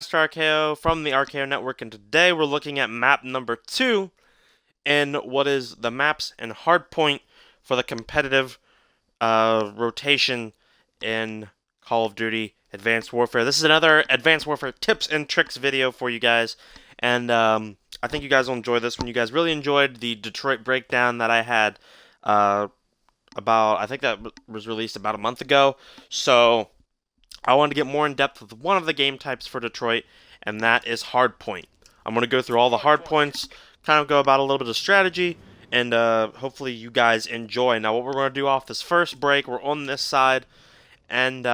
Mr. RKO from the RKO Network, and today we're looking at map number 2 in what is the maps and hardpoint for the competitive rotation in Call of Duty Advanced Warfare. This is another Advanced Warfare tips and tricks video for you guys, and I think you guys will enjoy this one. You guys really enjoyed the Detroit breakdown that I had I think that was released about a month ago, so I want to get more in depth with one of the game types for Detroit, and that is hardpoint. I'm going to go through all the hard points, kind of go about a little bit of strategy, and hopefully you guys enjoy. Now, what we're going to do off this first break, we're on this side, and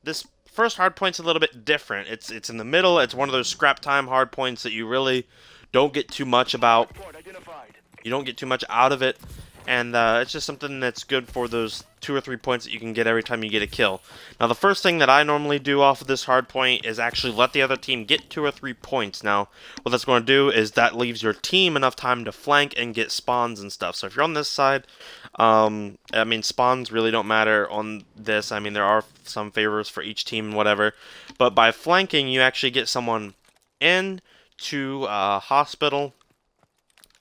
this first hard point's a little bit different. It's in the middle. It's one of those scrap time hard points that you really don't get too much about. You don't get too much out of it, and it's just something that's good for those 2 or 3 points that you can get every time you get a kill. Now, the first thing that I normally do off of this hard point is actually let the other team get 2 or 3 points. Now, what that's going to do is that leaves your team enough time to flank and get spawns and stuff. So if you're on this side, I mean, spawns really don't matter on this. I mean, there are some favors for each team and whatever, but by flanking, you actually get someone in to hospital,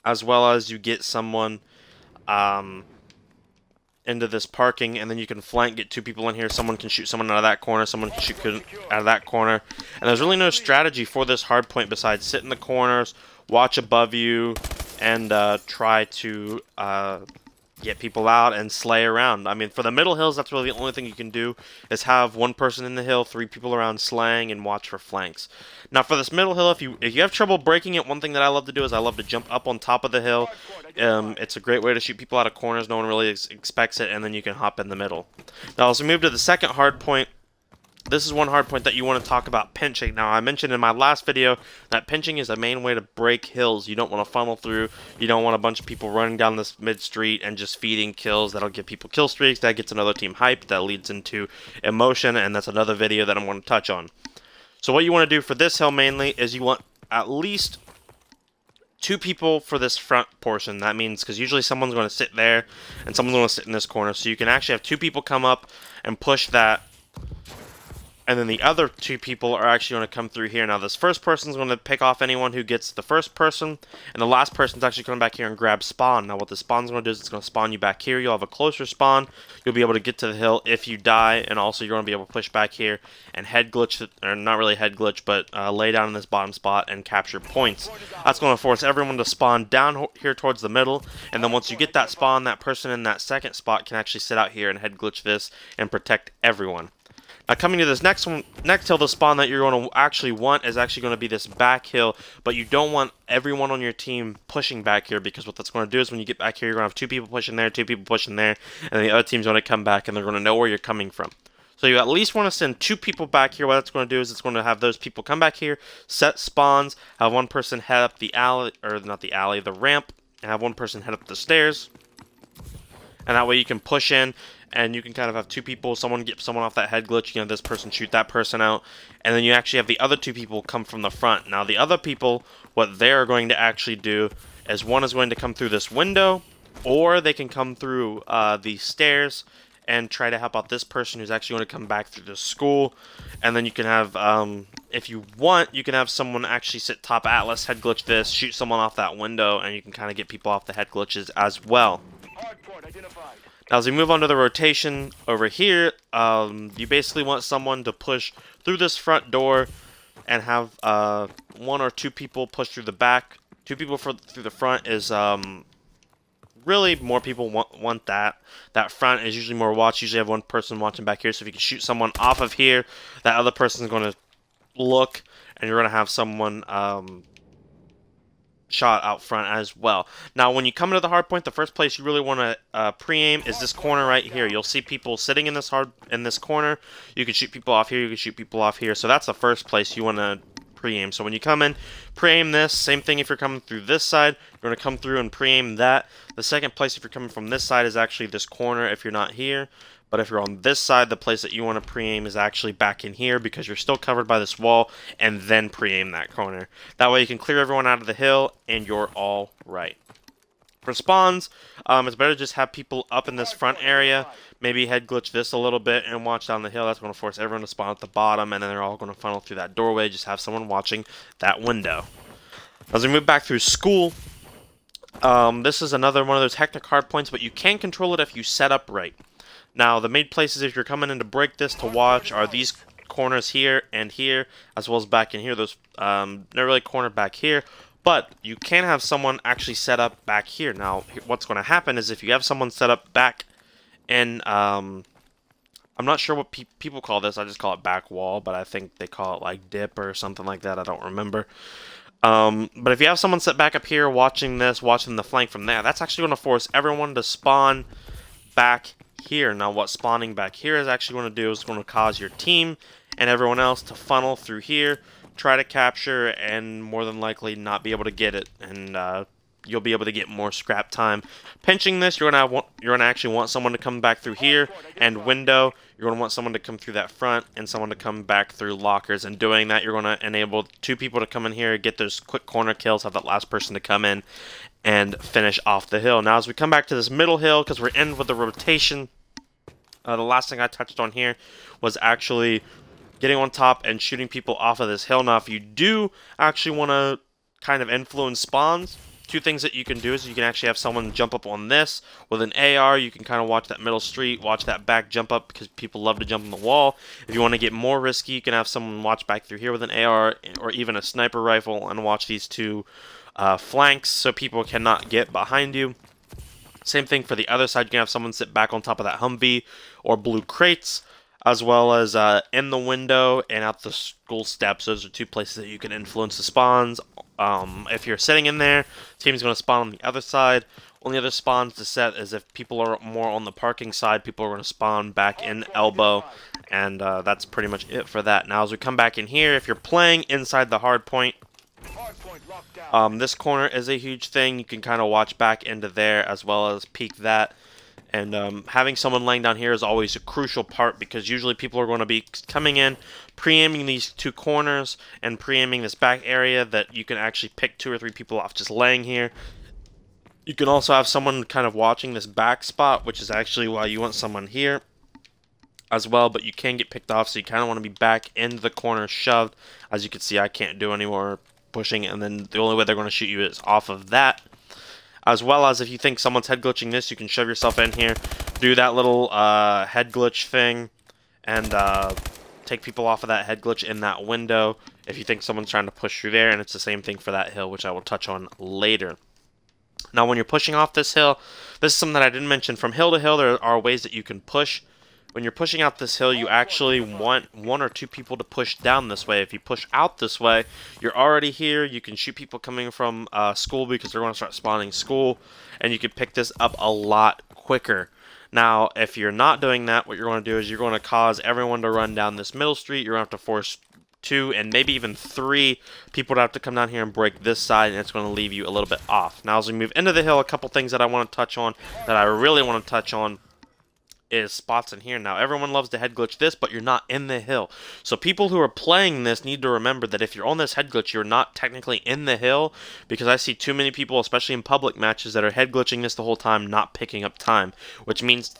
as well as you get someone into this parking, and then you can flank, get 2 people in here. Someone can shoot someone out of that corner, someone can shoot out of that corner, and there's really no strategy for this hard point besides sit in the corners, watch above you, and try to get people out and slay around. I mean, for the middle hills, that's really the only thing you can do, is have 1 person in the hill, 3 people around slaying, and watch for flanks. Now, for this middle hill, if you have trouble breaking it, one thing that I love to do is I love to jump up on top of the hill. It's a great way to shoot people out of corners. No one really expects it, and then you can hop in the middle. Now, as we move to the second hard point, this is one hard point that you want to talk about, pinching. Now, I mentioned in my last video that pinching is the main way to break hills. You don't want to funnel through. You don't want a bunch of people running down this mid-street and just feeding kills. That'll give people kill streaks. That gets another team hyped. That leads into emotion, and that's another video that I'm going to touch on. So what you want to do for this hill mainly is you want at least 2 people for this front portion. That means, because usually someone's going to sit there and someone's going to sit in this corner. So you can actually have 2 people come up and push that, and then the other 2 people are actually going to come through here. Now, this first person is going to pick off anyone who gets the first person, and the last person is actually coming back here and grab spawn. Now, what the spawn is going to do is it's going to spawn you back here. You'll have a closer spawn. You'll be able to get to the hill if you die, and also you're going to be able to push back here and head glitch, or not really head glitch, but lay down in this bottom spot and capture points. That's going to force everyone to spawn down here towards the middle, and then once you get that spawn, that person in that second spot can actually sit out here and head glitch this and protect everyone. Now, coming to this next hill, the spawn that you're going to actually want is actually going to be this back hill, but you don't want everyone on your team pushing back here, because what that's going to do is when you get back here, you're going to have 2 people pushing there, 2 people pushing there, and the other team's going to come back, and they're going to know where you're coming from. So you at least want to send 2 people back here. What that's going to do is it's going to have those people come back here, set spawns, have 1 person head up the alley, or not the alley, the ramp, and have 1 person head up the stairs. And that way you can push in, and you can kind of have 2 people, someone get someone off that head glitch, you know, this person shoot that person out, and then you actually have the other 2 people come from the front. Now, the other people, what they're going to actually do is one is going to come through this window, or they can come through the stairs and try to help out this person who's actually going to come back through the school. And then you can have, if you want, you can have someone actually sit top Atlas, head glitch this, shoot someone off that window, and you can kind of get people off the head glitches as well. Now, as we move on to the rotation over here, you basically want someone to push through this front door and have 1 or 2 people push through the back. 2 people through the front is really more people want that. That front is usually more watch. Usually have 1 person watching back here, so if you can shoot someone off of here, that other person is going to look, and you're going to have someone shot out front as well. Now, when you come into the hard point, the first place you really want to pre-aim is this corner right here. You'll see people sitting in this corner. You can shoot people off here. You can shoot people off here. So that's the first place you want to pre-aim. So when you come in, pre-aim this. Same thing if you're coming through this side. You're going to come through and pre-aim that. The second place if you're coming from this side is actually this corner if you're not here. But if you're on this side, the place that you want to pre-aim is actually back in here, because you're still covered by this wall, and then pre-aim that corner. That way you can clear everyone out of the hill, and you're all right. For spawns, it's better to just have people up in this front area, maybe head glitch this a little bit and watch down the hill. That's going to force everyone to spawn at the bottom, and then they're all going to funnel through that doorway. Just have someone watching that window. As we move back through school, this is another one of those hectic hard points, but you can control it if you set up right. Now, the main places if you're coming in to break this to watch are these corners here and here, as well as back in here. Those not really cornered back here. But you can have someone actually set up back here. Now, what's going to happen is if you have someone set up back in, I'm not sure what people call this. I just call it back wall, but I think they call it like dip or something like that. I don't remember. But if you have someone set back up here watching this, watching the flank from there, that's actually going to force everyone to spawn back here. Now, what spawning back here is actually going to do is going to cause your team and everyone else to funnel through here, try to capture, and more than likely not be able to get it, and you'll be able to get more scrap time. Pinching this, you're gonna actually want someone to come back through here, and window, you're gonna want someone to come through that front, and someone to come back through lockers. And doing that, you're gonna enable 2 people to come in here, get those quick corner kills, have that last person to come in and finish off the hill. Now, as we come back to this middle hill, because we're in with the rotation, the last thing I touched on here was actually getting on top and shooting people off of this hill. Now, if you do actually want to kind of influence spawns, 2 things that you can do is you can actually have someone jump up on this with an AR. You can kind of watch that middle street, watch that back jump up, because people love to jump on the wall. If you want to get more risky, you can have someone watch back through here with an AR or even a sniper rifle and watch these 2 flanks so people cannot get behind you. Same thing for the other side. You can have someone sit back on top of that Humvee or blue crates, as well as in the window and out the school steps. Those are 2 places that you can influence the spawns. If you're sitting in there, team's going to spawn on the other side. Only other spawns to set is if people are more on the parking side, people are going to spawn back in elbow, and that's pretty much it for that. Now, as we come back in here, if you're playing inside the hard point, this corner is a huge thing. You can kind of watch back into there as well as peek that. And having someone laying down here is always a crucial part, because usually people are going to be coming in, pre-aiming these 2 corners and pre-aiming this back area that you can actually pick 2 or 3 people off just laying here. You can also have someone kind of watching this back spot, which is actually why you want someone here as well, but you can get picked off, so you kind of want to be back into the corner shoved. As you can see, I can't do any more pushing, and then the only way they're going to shoot you is off of that. As well as if you think someone's head glitching this, you can shove yourself in here, do that little head glitch thing, and take people off of that head glitch in that window if you think someone's trying to push through there. And it's the same thing for that hill, which I will touch on later. Now, when you're pushing off this hill, this is something that I didn't mention. From hill to hill, there are ways that you can push. When you're pushing out this hill, you actually want 1 or 2 people to push down this way. If you push out this way, you're already here. You can shoot people coming from school, because they're going to start spawning school, and you can pick this up a lot quicker. Now, if you're not doing that, what you're going to do is you're going to cause everyone to run down this middle street. You're going to have to force 2 and maybe even 3 people to have to come down here and break this side, and it's going to leave you a little bit off. Now, as we move into the hill, a couple things that I want to touch on, that I really want to touch on, is spots in here. Now, everyone loves to head glitch this, but you're not in the hill. So people who are playing this need to remember that if you're on this head glitch, you're not technically in the hill, because I see too many people, especially in public matches, that are head glitching this the whole time, not picking up time, which makes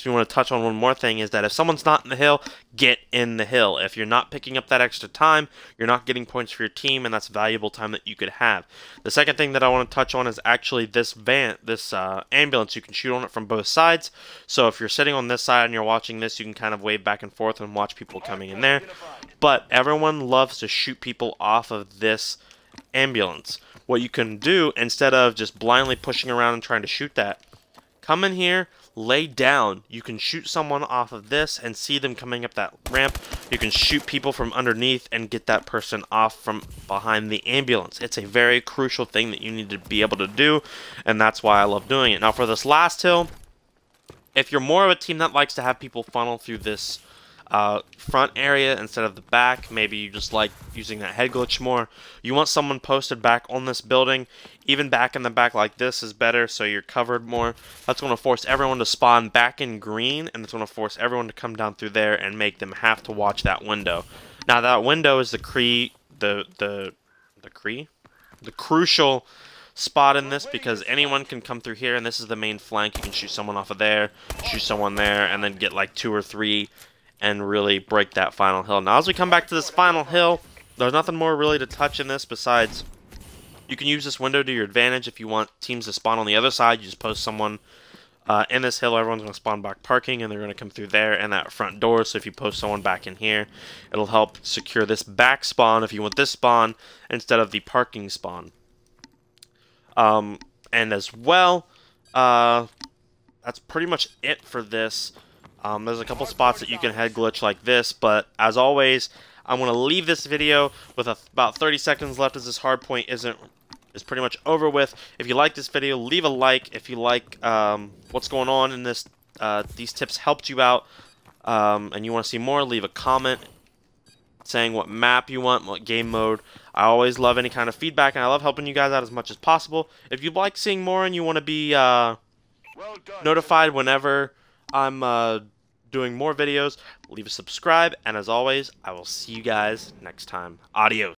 me want to touch on one more thing, is that if someone's not in the hill, get in the hill. If you're not picking up that extra time, you're not getting points for your team, and that's valuable time that you could have. The second thing that I want to touch on is actually this ambulance. You can shoot on it from both sides. So if you're sitting on this side and you're watching this, you can kind of wave back and forth and watch people coming in there. But everyone loves to shoot people off of this ambulance. What you can do, instead of just blindly pushing around and trying to shoot that, come in here, lay down. You can shoot someone off of this and see them coming up that ramp. You can shoot people from underneath and get that person off from behind the ambulance. It's a very crucial thing that you need to be able to do, and that's why I love doing it. Now, for this last hill, if you're more of a team that likes to have people funnel through this front area instead of the back, maybe you just like using that head glitch more, you want someone posted back on this building. Even back in the back like this is better, so you're covered more. That's going to force everyone to spawn back in green, and it's going to force everyone to come down through there and make them have to watch that window. Now, that window is the crucial spot in this because anyone can come through here, and this is the main flank. You can shoot someone off of there, shoot someone there, and then get like 2 or 3 and really break that final hill. Now as we come back to this final hill, there's nothing more really to touch in this besides you can use this window to your advantage. If you want teams to spawn on the other side, you just post someone in this hill. Everyone's going to spawn back parking, and they're going to come through there and that front door. So if you post someone back in here, it'll help secure this back spawn if you want this spawn instead of the parking spawn. And as well, that's pretty much it for this. There's a couple spots that you can head glitch like this, but as always, I'm going to leave this video with about 30 seconds left as this hardpoint is pretty much over with. If you like this video, leave a like. If you like what's going on in this, these tips helped you out, and you want to see more, leave a comment saying what map you want, what game mode. I always love any kind of feedback, and I love helping you guys out as much as possible. If you like seeing more and you want to be notified whenever I'm doing more videos, leave a subscribe, and as always, I will see you guys next time. Adios.